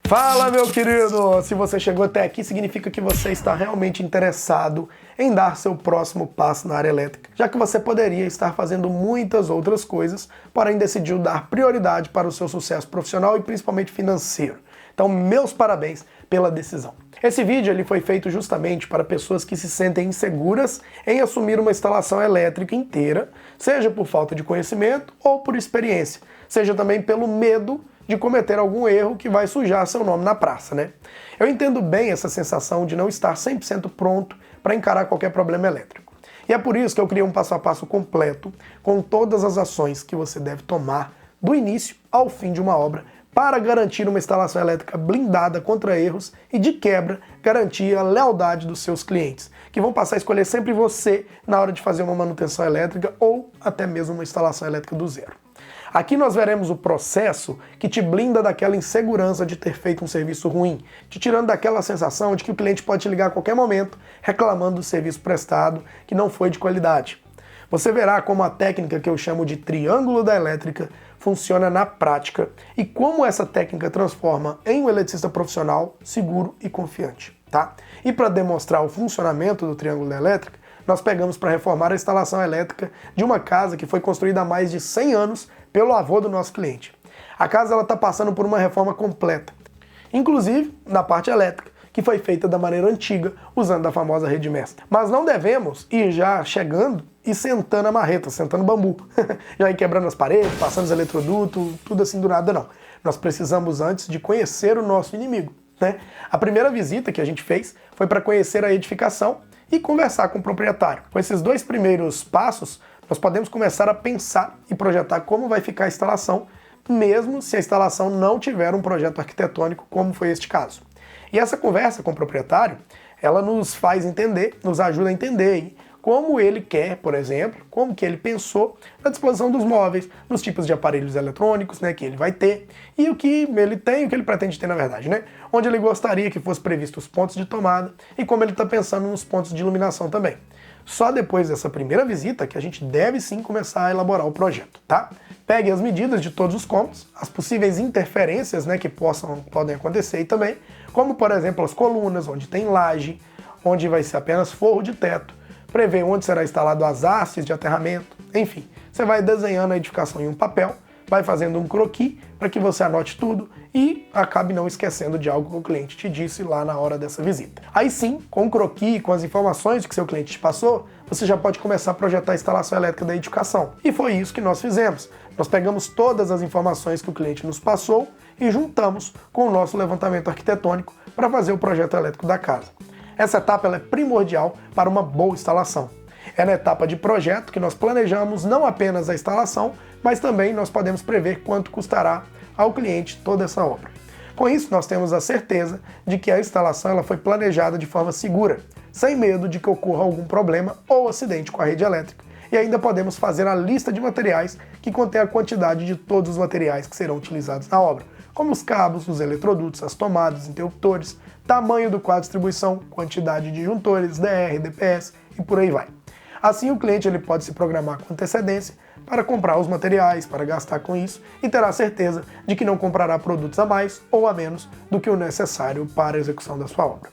Fala, meu querido! Se você chegou até aqui, significa que você está realmente interessado em dar seu próximo passo na área elétrica, já que você poderia estar fazendo muitas outras coisas, porém decidiu dar prioridade para o seu sucesso profissional e principalmente financeiro. Então, meus parabéns pela decisão. Esse vídeo ele foi feito justamente para pessoas que se sentem inseguras em assumir uma instalação elétrica inteira, seja por falta de conhecimento ou por experiência, seja também pelo medo de cometer algum erro que vai sujar seu nome na praça, né? Eu entendo bem essa sensação de não estar 100% pronto para encarar qualquer problema elétrico. E é por isso que eu criei um passo a passo completo com todas as ações que você deve tomar do início ao fim de uma obra para garantir uma instalação elétrica blindada contra erros e, de quebra, garantir a lealdade dos seus clientes, que vão passar a escolher sempre você na hora de fazer uma manutenção elétrica ou até mesmo uma instalação elétrica do zero. Aqui nós veremos o processo que te blinda daquela insegurança de ter feito um serviço ruim, te tirando daquela sensação de que o cliente pode te ligar a qualquer momento reclamando do serviço prestado que não foi de qualidade. Você verá como a técnica que eu chamo de triângulo da elétrica funciona na prática e como essa técnica transforma em um eletricista profissional, seguro e confiante, tá? E para demonstrar o funcionamento do triângulo da elétrica, nós pegamos para reformar a instalação elétrica de uma casa que foi construída há mais de 100 anos pelo avô do nosso cliente. A casa está passando por uma reforma completa, inclusive na parte elétrica, que foi feita da maneira antiga, usando a famosa rede mestra. Mas não devemos ir já chegando e sentando a marreta, sentando bambu, já ir quebrando as paredes, passando os eletrodutos, tudo assim do nada, não. Nós precisamos antes de conhecer o nosso inimigo, né? A primeira visita que a gente fez foi para conhecer a edificação e conversar com o proprietário. Com esses dois primeiros passos, nós podemos começar a pensar e projetar como vai ficar a instalação, mesmo se a instalação não tiver um projeto arquitetônico, como foi este caso. E essa conversa com o proprietário, ela nos faz entender, nos ajuda a entender como ele quer, por exemplo, como que ele pensou na disposição dos móveis, nos tipos de aparelhos eletrônicos, né, que ele vai ter, e o que ele tem, o que ele pretende ter na verdade, né? Onde ele gostaria que fosse previsto os pontos de tomada e como ele está pensando nos pontos de iluminação também. Só depois dessa primeira visita que a gente deve sim começar a elaborar o projeto, tá? Pegue as medidas de todos os cômodos, as possíveis interferências, né, que podem acontecer também, como por exemplo as colunas, onde tem laje, onde vai ser apenas forro de teto, prevê onde será instalado as hastes de aterramento, enfim, você vai desenhando a edificação em um papel, vai fazendo um croquis para que você anote tudo e acabe não esquecendo de algo que o cliente te disse lá na hora dessa visita. Aí sim, com o croquis, com as informações que seu cliente te passou, você já pode começar a projetar a instalação elétrica da edificação. E foi isso que nós fizemos. Nós pegamos todas as informações que o cliente nos passou e juntamos com o nosso levantamento arquitetônico para fazer o projeto elétrico da casa. Essa etapa ela é primordial para uma boa instalação. É na etapa de projeto que nós planejamos não apenas a instalação, mas também nós podemos prever quanto custará ao cliente toda essa obra. Com isso, nós temos a certeza de que a instalação ela foi planejada de forma segura, sem medo de que ocorra algum problema ou acidente com a rede elétrica. E ainda podemos fazer a lista de materiais que contém a quantidade de todos os materiais que serão utilizados na obra, como os cabos, os eletrodutos, as tomadas, interruptores, tamanho do quadro de distribuição, quantidade de juntores, DR, DPS e por aí vai. Assim, o cliente ele pode se programar com antecedência para comprar os materiais, para gastar com isso e terá certeza de que não comprará produtos a mais ou a menos do que o necessário para a execução da sua obra.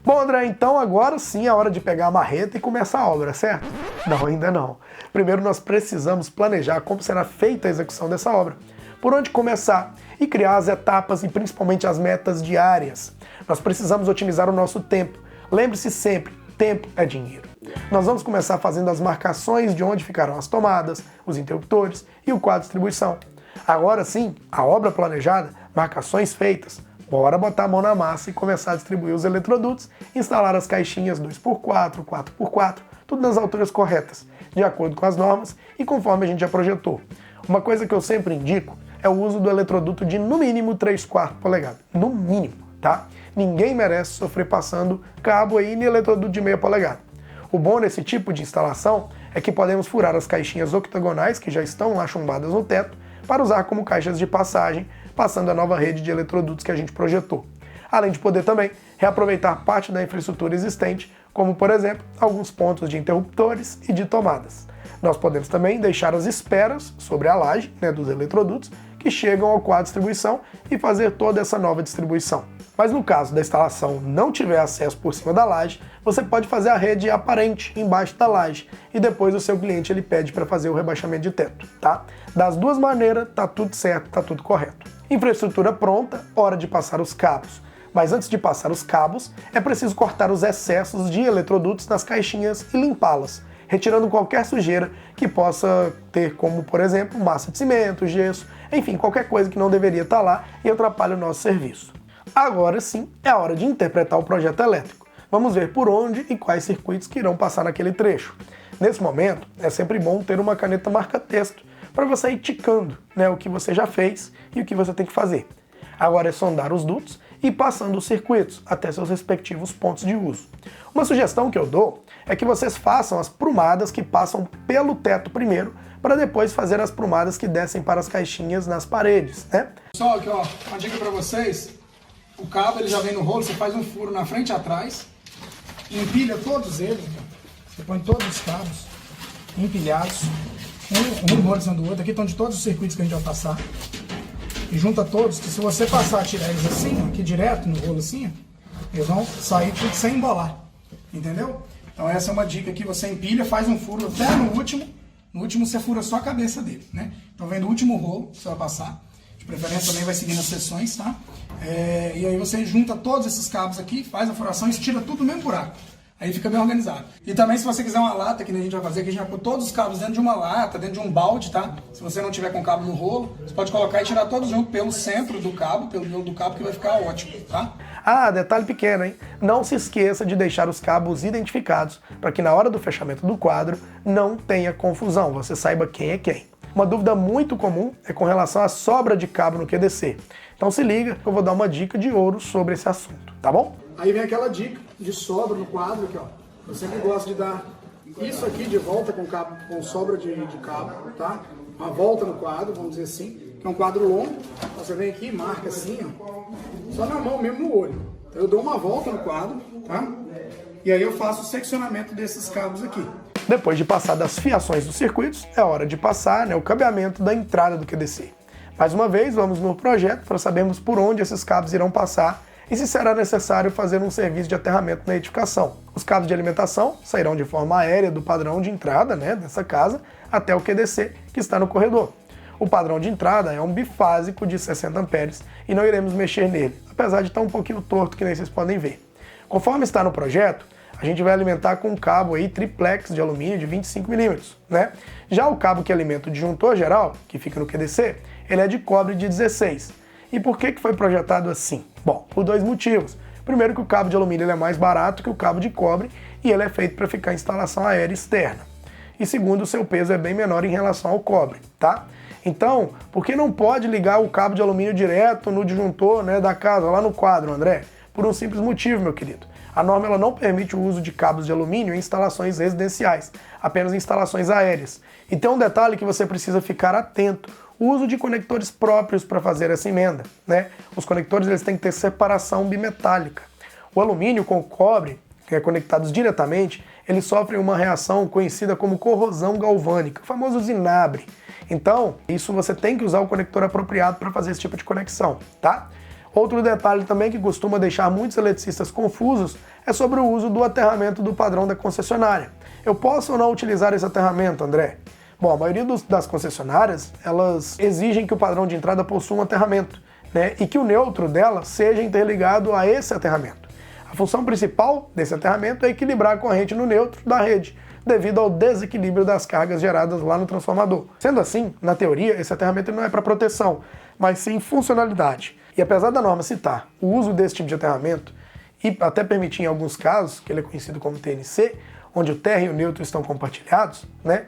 Bom, André, então agora sim é hora de pegar a marreta e começar a obra, certo? Não, ainda não. Primeiro nós precisamos planejar como será feita a execução dessa obra, por onde começar e criar as etapas e principalmente as metas diárias. Nós precisamos otimizar o nosso tempo. Lembre-se sempre, tempo é dinheiro. Nós vamos começar fazendo as marcações de onde ficarão as tomadas, os interruptores e o quadro de distribuição. Agora sim, a obra planejada, marcações feitas, bora botar a mão na massa e começar a distribuir os eletrodutos, instalar as caixinhas 2x4, 4x4, tudo nas alturas corretas, de acordo com as normas e conforme a gente já projetou. Uma coisa que eu sempre indico é o uso do eletroduto de no mínimo 3/4 polegada, no mínimo, tá? Ninguém merece sofrer passando cabo aí em eletroduto de meia polegada. O bom nesse tipo de instalação é que podemos furar as caixinhas octogonais que já estão lá chumbadas no teto para usar como caixas de passagem, passando a nova rede de eletrodutos que a gente projetou. Além de poder também reaproveitar parte da infraestrutura existente, como por exemplo, alguns pontos de interruptores e de tomadas. Nós podemos também deixar as esperas sobre a laje, dos eletrodutos, que chegam ao quadro de distribuição e fazer toda essa nova distribuição. Mas no caso da instalação não tiver acesso por cima da laje, você pode fazer a rede aparente embaixo da laje e depois o seu cliente ele pede para fazer o rebaixamento de teto, tá? Das duas maneiras, tá tudo certo, tá tudo correto. Infraestrutura pronta, hora de passar os cabos. Mas antes de passar os cabos, é preciso cortar os excessos de eletrodutos nas caixinhas e limpá-las, retirando qualquer sujeira que possa ter, como por exemplo, massa de cimento, gesso, enfim, qualquer coisa que não deveria estar lá e atrapalhe o nosso serviço. Agora sim, é a hora de interpretar o projeto elétrico. Vamos ver por onde e quais circuitos que irão passar naquele trecho. Nesse momento, é sempre bom ter uma caneta marca-texto para você ir ticando, né, o que você já fez e o que você tem que fazer. Agora é sondar os dutos e passando os circuitos até seus respectivos pontos de uso. Uma sugestão que eu dou é que vocês façam as prumadas que passam pelo teto primeiro, para depois fazer as prumadas que descem para as caixinhas nas paredes, né? Pessoal, aqui ó, uma dica para vocês, o cabo ele já vem no rolo, você faz um furo na frente e atrás, empilha todos eles, você põe todos os cabos empilhados, um rolo em cima do outro, aqui estão de todos os circuitos que a gente vai passar, e junta todos, que se você passar a tirar eles assim, ó, aqui direto no rolo assim, ó, eles vão sair tudo sem embolar, entendeu? Então essa é uma dica aqui, você empilha, faz um furo até no último você fura só a cabeça dele, né? Então vem no último rolo, você vai passar, de preferência também vai seguindo as seções, tá? E aí você junta todos esses cabos aqui, faz a furação e tira tudo no mesmo buraco. Aí fica bem organizado. E também se você quiser uma lata, que a gente vai fazer, que a gente vai pôr todos os cabos dentro de uma lata, dentro de um balde, tá? Se você não tiver com cabo no rolo, você pode colocar e tirar todos junto pelo centro do cabo, pelo miolo do cabo, que vai ficar ótimo, tá? Ah, detalhe pequeno, hein? Não se esqueça de deixar os cabos identificados, para que na hora do fechamento do quadro não tenha confusão, você saiba quem é quem. Uma dúvida muito comum é com relação à sobra de cabo no QDC. Então se liga, eu vou dar uma dica de ouro sobre esse assunto, tá bom? Aí vem aquela dica de sobra no quadro aqui, ó. Eu sempre gosto de dar isso aqui de volta com cabo, com sobra de cabo, tá? Uma volta no quadro, vamos dizer assim, que é um quadro longo. Você vem aqui e marca assim, ó, só na mão mesmo no olho. Então eu dou uma volta no quadro, tá? E aí eu faço o seccionamento desses cabos aqui. Depois de passar das fiações dos circuitos, é hora de passar, né, o cabeamento da entrada do QDC. Mais uma vez, vamos no projeto para sabermos por onde esses cabos irão passar e se será necessário fazer um serviço de aterramento na edificação. Os cabos de alimentação sairão de forma aérea do padrão de entrada, né, dessa casa até o QDC, que está no corredor. O padrão de entrada é um bifásico de 60 amperes e não iremos mexer nele, apesar de estar um pouquinho torto, que nem vocês podem ver. Conforme está no projeto, a gente vai alimentar com um cabo aí triplex de alumínio de 25 mm, né? Já o cabo que alimenta o disjuntor geral, que fica no QDC, ele é de cobre de 16. E por que foi projetado assim? Bom, por dois motivos. Primeiro que o cabo de alumínio ele é mais barato que o cabo de cobre e ele é feito para ficar em instalação aérea externa. E segundo, o seu peso é bem menor em relação ao cobre, tá? Então, por que não pode ligar o cabo de alumínio direto no disjuntor, né, da casa, lá no quadro, André? Por um simples motivo, meu querido. A norma ela não permite o uso de cabos de alumínio em instalações residenciais, apenas em instalações aéreas. E tem um detalhe que você precisa ficar atento: o uso de conectores próprios para fazer essa emenda, né? Os conectores eles têm que ter separação bimetálica. O alumínio com o cobre, que é conectados diretamente, eles sofrem uma reação conhecida como corrosão galvânica, o famoso zinabre. Então, isso você tem que usar o conector apropriado para fazer esse tipo de conexão, tá? Outro detalhe também que costuma deixar muitos eletricistas confusos é sobre o uso do aterramento do padrão da concessionária. Eu posso ou não utilizar esse aterramento, André? Bom, a maioria das concessionárias, elas exigem que o padrão de entrada possua um aterramento, né, e que o neutro dela seja interligado a esse aterramento. A função principal desse aterramento é equilibrar a corrente no neutro da rede, devido ao desequilíbrio das cargas geradas lá no transformador. Sendo assim, na teoria, esse aterramento não é para proteção, mas sim funcionalidade. E apesar da norma citar o uso desse tipo de aterramento, e até permitir em alguns casos, que ele é conhecido como TNC, onde o terra e o neutro estão compartilhados, né,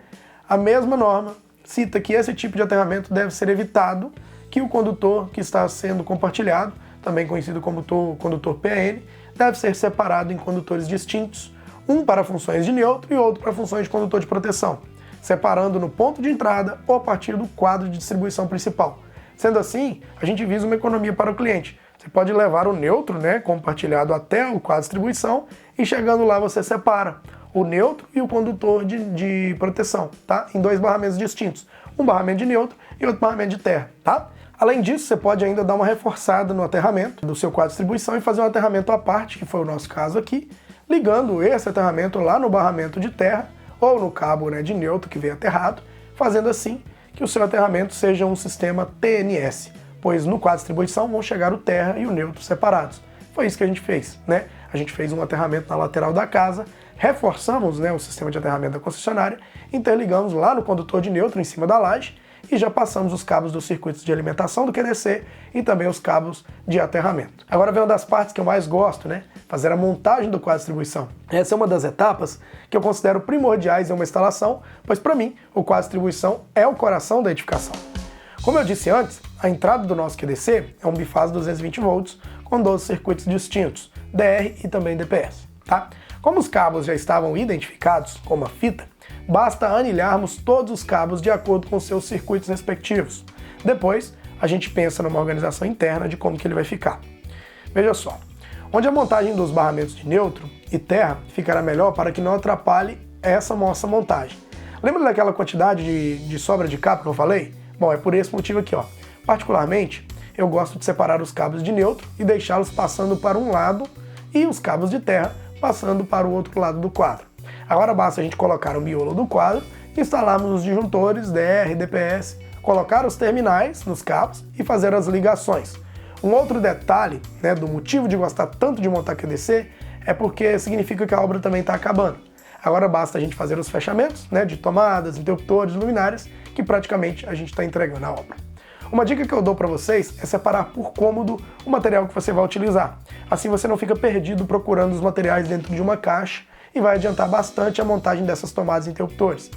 a mesma norma cita que esse tipo de aterramento deve ser evitado, que o condutor que está sendo compartilhado, também conhecido como condutor PN, deve ser separado em condutores distintos, um para funções de neutro e outro para funções de condutor de proteção, separando no ponto de entrada ou a partir do quadro de distribuição principal. Sendo assim, a gente visa uma economia para o cliente. Você pode levar o neutro, né, compartilhado até o quadro de distribuição e chegando lá você separa o neutro e o condutor de proteção, tá? Em dois barramentos distintos. Um barramento de neutro e outro barramento de terra, tá? Além disso, você pode ainda dar uma reforçada no aterramento do seu quadro de distribuição e fazer um aterramento à parte, que foi o nosso caso aqui, ligando esse aterramento lá no barramento de terra ou no cabo, né, de neutro que vem aterrado, fazendo assim que o seu aterramento seja um sistema TNS, pois no quadro de distribuição vão chegar o terra e o neutro separados. Foi isso que a gente fez, né? A gente fez um aterramento na lateral da casa, reforçamos, né, o sistema de aterramento da concessionária, interligamos lá no condutor de neutro em cima da laje e já passamos os cabos dos circuitos de alimentação do QDC e também os cabos de aterramento. Agora vem uma das partes que eu mais gosto, né? Fazer a montagem do quadro de distribuição. Essa é uma das etapas que eu considero primordiais em uma instalação, pois para mim o quadro de distribuição é o coração da edificação. Como eu disse antes, a entrada do nosso QDC é um bifase 220 volts com 12 circuitos distintos, DR e também DPS, tá? Como os cabos já estavam identificados com uma fita, basta anilharmos todos os cabos de acordo com seus circuitos respectivos. Depois, a gente pensa numa organização interna de como que ele vai ficar. Veja só, onde a montagem dos barramentos de neutro e terra ficará melhor para que não atrapalhe essa nossa montagem. Lembra daquela quantidade de sobra de cabo que eu falei? Bom, é por esse motivo aqui, ó. Particularmente, eu gosto de separar os cabos de neutro e deixá-los passando para um lado e os cabos de terra passando para o outro lado do quadro. Agora basta a gente colocar o miolo do quadro, instalarmos os disjuntores, DR, DPS, colocar os terminais nos cabos e fazer as ligações. Um outro detalhe, né, do motivo de gostar tanto de montar QDC é porque significa que a obra também está acabando. Agora basta a gente fazer os fechamentos, né, de tomadas, interruptores, luminárias, que praticamente a gente está entregando a obra. Uma dica que eu dou para vocês é separar por cômodo o material que você vai utilizar. Assim você não fica perdido procurando os materiais dentro de uma caixa e vai adiantar bastante a montagem dessas tomadas e interruptores.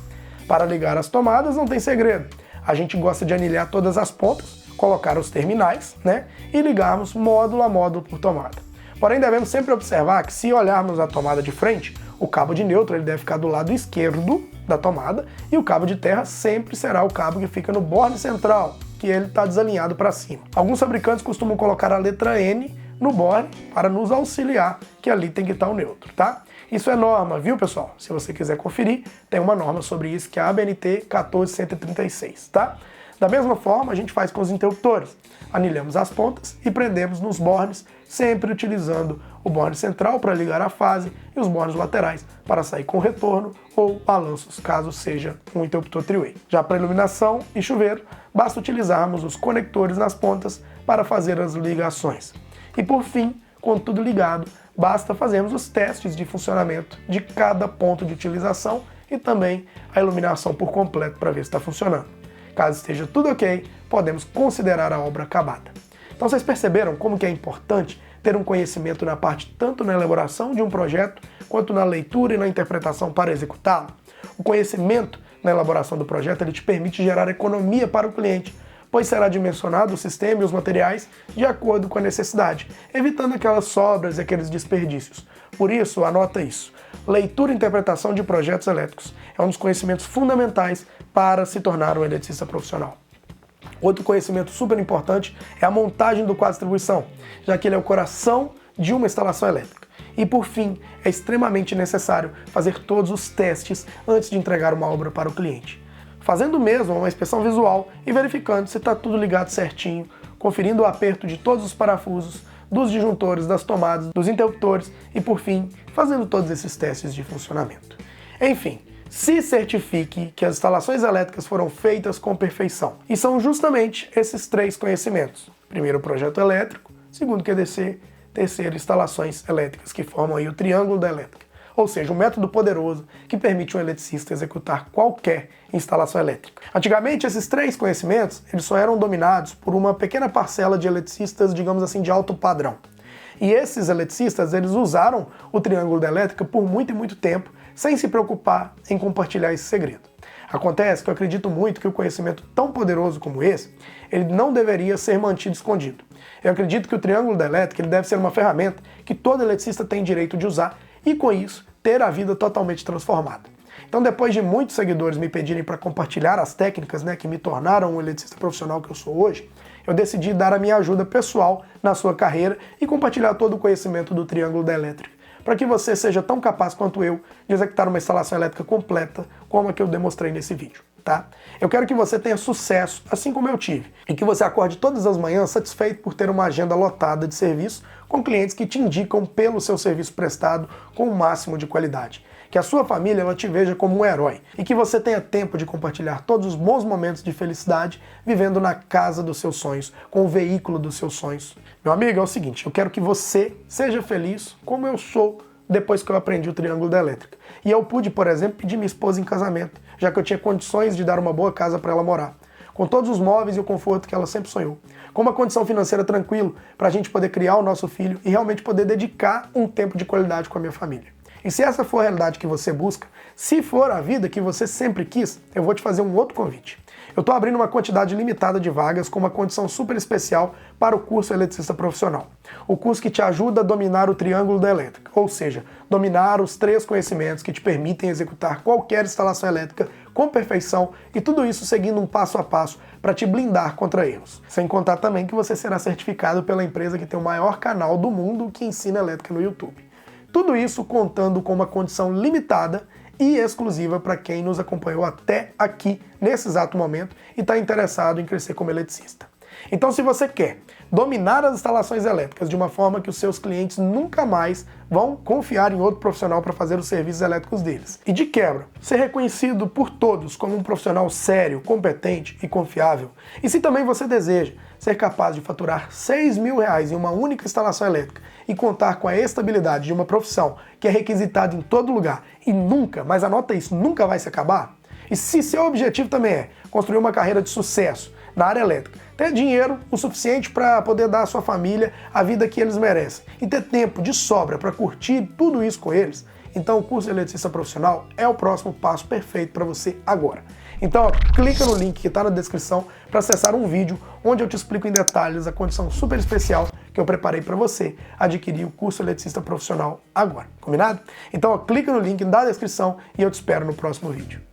Para ligar as tomadas não tem segredo. A gente gosta de anilhar todas as pontas, colocar os terminais, né, e ligarmos módulo a módulo por tomada. Porém, devemos sempre observar que se olharmos a tomada de frente, o cabo de neutro ele deve ficar do lado esquerdo da tomada e o cabo de terra sempre será o cabo que fica no borne central, que ele está desalinhado para cima. Alguns fabricantes costumam colocar a letra N no borne para nos auxiliar que ali tem que estar o neutro, tá? Isso é norma, viu, pessoal? Se você quiser conferir, tem uma norma sobre isso que é a ABNT 14136, tá? Da mesma forma, a gente faz com os interruptores. Anilhamos as pontas e prendemos nos bornes, sempre utilizando o borne central para ligar a fase e os bornes laterais para sair com retorno ou balanços, caso seja um interruptor three-way. Já para iluminação e chuveiro, basta utilizarmos os conectores nas pontas para fazer as ligações. E por fim, com tudo ligado, basta fazermos os testes de funcionamento de cada ponto de utilização e também a iluminação por completo para ver se está funcionando. Caso esteja tudo ok, podemos considerar a obra acabada. Então vocês perceberam como que é importante ter um conhecimento na parte tanto na elaboração de um projeto, quanto na leitura e na interpretação para executá-lo? O conhecimento na elaboração do projeto ele te permite gerar economia para o cliente, pois será dimensionado o sistema e os materiais de acordo com a necessidade, evitando aquelas sobras e aqueles desperdícios. Por isso, anota isso. Leitura e interpretação de projetos elétricos é um dos conhecimentos fundamentais para se tornar um eletricista profissional. Outro conhecimento super importante é a montagem do quadro de distribuição, já que ele é o coração de uma instalação elétrica. E por fim, é extremamente necessário fazer todos os testes antes de entregar uma obra para o cliente. Fazendo mesmo uma inspeção visual e verificando se está tudo ligado certinho, conferindo o aperto de todos os parafusos, dos disjuntores, das tomadas, dos interruptores e, por fim, fazendo todos esses testes de funcionamento. Enfim, se certifique que as instalações elétricas foram feitas com perfeição. E são justamente esses três conhecimentos. Primeiro, o projeto elétrico. Segundo, QDC. Terceiro, instalações elétricas, que formam aí o triângulo da elétrica. Ou seja, um método poderoso que permite um eletricista executar qualquer instalação elétrica. Antigamente, esses três conhecimentos eles só eram dominados por uma pequena parcela de eletricistas, digamos assim, de alto padrão. E esses eletricistas, eles usaram o triângulo da elétrica por muito e muito tempo, sem se preocupar em compartilhar esse segredo. Acontece que eu acredito muito que o conhecimento tão poderoso como esse, ele não deveria ser mantido escondido. Eu acredito que o triângulo da elétrica ele deve ser uma ferramenta que todo eletricista tem direito de usar e, com isso, ter a vida totalmente transformada. Então, depois de muitos seguidores me pedirem para compartilhar as técnicas, que me tornaram o eletricista profissional que eu sou hoje, eu decidi dar a minha ajuda pessoal na sua carreira e compartilhar todo o conhecimento do triângulo da elétrica, para que você seja tão capaz quanto eu de executar uma instalação elétrica completa como a que eu demonstrei nesse vídeo. tá? Eu quero que você tenha sucesso, assim como eu tive, e que você acorde todas as manhãs satisfeito por ter uma agenda lotada de serviço com clientes que te indicam pelo seu serviço prestado com o máximo de qualidade. Que a sua família ela te veja como um herói e que você tenha tempo de compartilhar todos os bons momentos de felicidade vivendo na casa dos seus sonhos, com o veículo dos seus sonhos. Meu amigo, é o seguinte, eu quero que você seja feliz como eu sou depois que eu aprendi o triângulo da elétrica. E eu pude, por exemplo, pedir minha esposa em casamento, já que eu tinha condições de dar uma boa casa para ela morar, com todos os móveis e o conforto que ela sempre sonhou, com uma condição financeira tranquila para a gente poder criar o nosso filho e realmente poder dedicar um tempo de qualidade com a minha família. E se essa for a realidade que você busca, se for a vida que você sempre quis, eu vou te fazer um outro convite. Eu estou abrindo uma quantidade limitada de vagas com uma condição super especial para o curso Eletricista Profissional. O curso que te ajuda a dominar o triângulo da elétrica, ou seja, dominar os 3 conhecimentos que te permitem executar qualquer instalação elétrica com perfeição e tudo isso seguindo um passo a passo para te blindar contra erros. Sem contar também que você será certificado pela empresa que tem o maior canal do mundo que ensina elétrica no YouTube. Tudo isso contando com uma condição limitada e exclusiva para quem nos acompanhou até aqui, nesse exato momento, e está interessado em crescer como eletricista. Então, se você quer dominar as instalações elétricas de uma forma que os seus clientes nunca mais vão confiar em outro profissional para fazer os serviços elétricos deles, e de quebra, ser reconhecido por todos como um profissional sério, competente e confiável, e se também você deseja ser capaz de faturar R$6.000 em uma única instalação elétrica e contar com a estabilidade de uma profissão que é requisitada em todo lugar e nunca, mas anota isso, nunca vai se acabar, e se seu objetivo também é construir uma carreira de sucesso na área elétrica, ter dinheiro o suficiente para poder dar à sua família a vida que eles merecem e ter tempo de sobra para curtir tudo isso com eles, então o curso de Eletricista Profissional é o próximo passo perfeito para você agora. Então, ó, clica no link que está na descrição para acessar um vídeo onde eu te explico em detalhes a condição super especial que eu preparei para você adquirir o curso Eletricista Profissional agora. Combinado? Então, ó, clica no link da descrição e eu te espero no próximo vídeo.